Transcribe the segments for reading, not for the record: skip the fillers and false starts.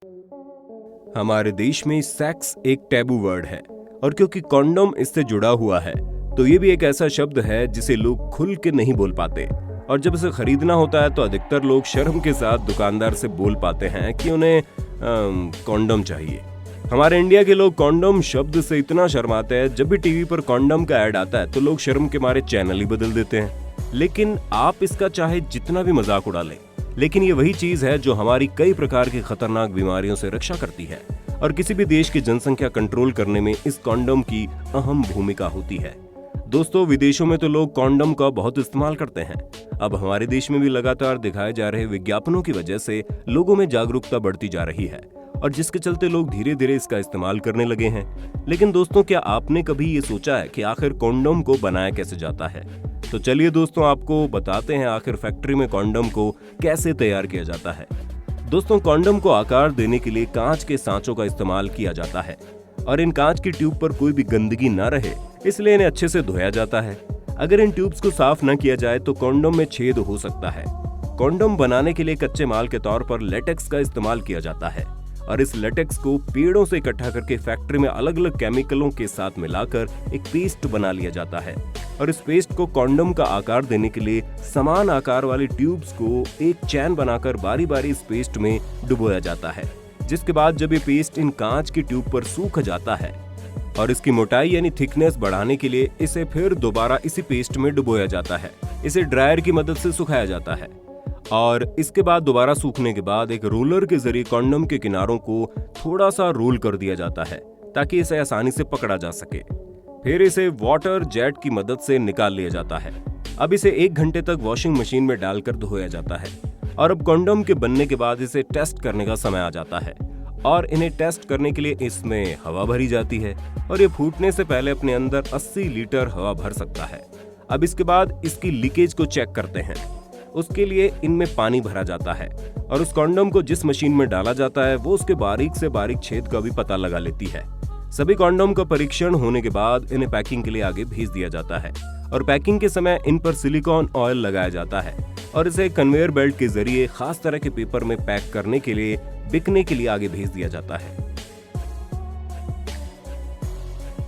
हमारे देश में सेक्स एक टैबू वर्ड है और क्योंकि कॉन्डोम इससे जुड़ा हुआ है तो ये भी एक ऐसा शब्द है जिसे लोग खुल के नहीं बोल पाते और जब इसे खरीदना होता है तो अधिकतर लोग शर्म के साथ दुकानदार से बोल पाते हैं कि उन्हें कॉन्डोम चाहिए। हमारे इंडिया के लोग कॉन्डोम शब्द से इतना शर्माते हैं, जब भी टीवी पर कॉन्डोम का ऐड आता है तो लोग शर्म के मारे चैनल ही बदल देते हैं। लेकिन आप इसका चाहे जितना भी मजाक उड़ा लें, लेकिन ये वही चीज है जो हमारी कई प्रकार की खतरनाक बीमारियों से रक्षा करती है और किसी भी देश की जनसंख्या कंट्रोल करने में इस कॉन्डोम की अहम भूमिका होती है। दोस्तों, विदेशों में तो लोग कॉन्डोम का बहुत इस्तेमाल करते हैं। अब हमारे देश में भी लगातार दिखाए जा रहे विज्ञापनों की वजह से लोगों में जागरूकता बढ़ती जा रही है और जिसके चलते लोग धीरे धीरे इसका इस्तेमाल करने लगे हैं। लेकिन दोस्तों, क्या आपने कभी ये सोचा है कि आखिर कॉन्डोम को बनाया कैसे जाता है? तो चलिए दोस्तों, आपको बताते हैं आखिर फैक्ट्री में कॉन्डोम को कैसे तैयार किया जाता है। दोस्तों, कॉन्डोम को आकार देने के लिए कांच के सांचों का इस्तेमाल किया जाता है और इन कांच की ट्यूब पर कोई भी गंदगी न रहे इसलिए इन्हें अच्छे से धोया जाता है। अगर इन ट्यूब्स को साफ न किया जाए तो कॉन्डोम में छेद हो सकता है। कॉन्डोम बनाने के लिए कच्चे माल के तौर पर लेटेक्स का इस्तेमाल किया जाता है और इस लेटेक्स को पेड़ों से इकट्ठा करके फैक्ट्री में अलग अलग केमिकलों के साथ मिलाकर एक पेस्ट बना लिया जाता है और इस पेस्ट को कॉन्डोम का आकार देने के लिए समान आकार वाली ट्यूब्स को एक चैन बनाकर बारी बारी इस पेस्ट में डुबोया जाता है, जिसके बाद जब ये पेस्ट इन कांच की ट्यूब पर सूख जाता है और इसकी मोटाई यानी थिकनेस बढ़ाने के लिए इसे फिर दोबारा इसी पेस्ट में डुबोया जाता है। इसे ड्रायर की मदद से सुखाया जाता है और इसके बाद दोबारा सूखने के बाद एक रोलर के जरिए कॉन्डोम के किनारों को थोड़ा सा रोल कर दिया जाता है ताकि इसे आसानी से पकड़ा जा सके। फिर इसे वाटर जेट की मदद से निकाल लिया जाता है। अब इसे 1 घंटे तक वॉशिंग मशीन में डालकर धोया जाता है और अब कॉन्डोम के बनने के बाद इसे टेस्ट करने का समय आ जाता है और इन्हें टेस्ट करने के लिए इसमें हवा भरी जाती है और ये फूटने से पहले अपने अंदर 80 लीटर हवा भर सकता है। अब इसके बाद इसकी लीकेज को चेक करते हैं। उसके लिए इनमें पानी भरा जाता है और उस कॉन्डोम को जिस मशीन में डाला जाता है वो उसके बारीक से बारीक छेद का भी पता लगा लेती है। सभी कॉन्डोम का परीक्षण होने के बाद इन्हें पैकिंग के लिए आगे भेज दिया जाता है और पैकिंग के समय इन पर सिलिकॉन ऑयल लगाया जाता है और इसे कन्वेयर बेल्ट के जरिए खास तरह के पेपर में पैक करने के लिए बिकने के लिए आगे भेज दिया जाता है।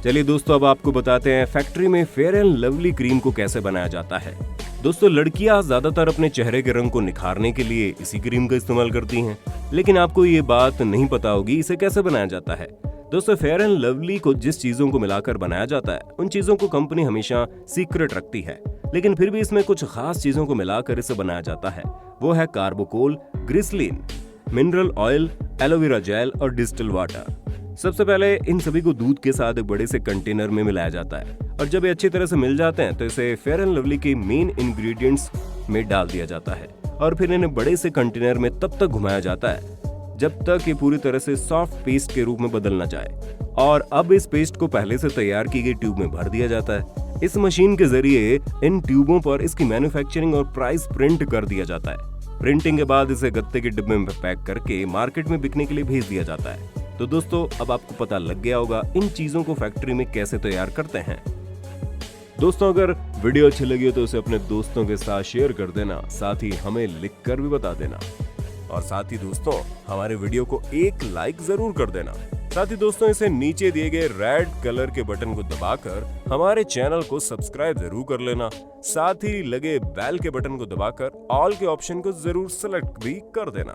चलिए दोस्तों, अब आपको बताते हैं फैक्ट्री में फेयर एंड लवली क्रीम को कैसे बनाया जाता है। दोस्तों, लड़कियां ज्यादातर अपने चेहरे के रंग को निखारने के लिए इसी क्रीम का इस्तेमाल करती हैं, लेकिन आपको ये बात नहीं पता होगी इसे कैसे बनाया जाता है। दोस्तों, फेयर एंड लवली को जिस चीजों को मिलाकर बनाया जाता है उन चीजों को कंपनी हमेशा सीक्रेट रखती है, लेकिन फिर भी इसमें कुछ खास चीजों को मिलाकर इसे बनाया जाता है। वो है carbopol, glycerine, mineral oil, aloe vera gel और डिस्टिल वाटर। सबसे पहले इन सभी को दूध के साथ एक बड़े से कंटेनर में मिलाया जाता है और जब ये अच्छी तरह से मिल जाते हैं तो इसे फेयर एंड लवली के मेन इंग्रेडिएंट्स में डाल दिया जाता है और फिर इन्हें बड़े से कंटेनर में तब तक घुमाया जाता है जब तक ये पूरी तरह से सॉफ्ट पेस्ट के रूप में बदल ना जाए और अब इस पेस्ट को पहले से तैयार की गई ट्यूब में भर दिया जाता है। इस मशीन के जरिए इन ट्यूबों पर इसकी मैन्युफैक्चरिंग और प्राइस प्रिंट कर दिया जाता है। प्रिंटिंग के बाद इसे गत्ते के डिब्बे में पैक करके मार्केट में बिकने के लिए भेज दिया जाता है। तो दोस्तों, अब आपको पता लग गया होगा इन चीजों को फैक्ट्री में कैसे तैयार करते हैं। दोस्तों, अगर वीडियो अच्छी लगी हो तो उसे अपने दोस्तों के साथ शेयर कर देना, साथ ही हमें लिखकर भी बता देना और साथ ही दोस्तों हमारे वीडियो को एक लाइक जरूर कर देना। साथ ही दोस्तों, इसे नीचे दिए गए रेड कलर के बटन को दबाकर हमारे चैनल को सब्सक्राइब जरूर कर लेना। साथ ही लगे बेल के बटन को दबाकर ऑल के ऑप्शन को जरूर सेलेक्ट भी कर देना।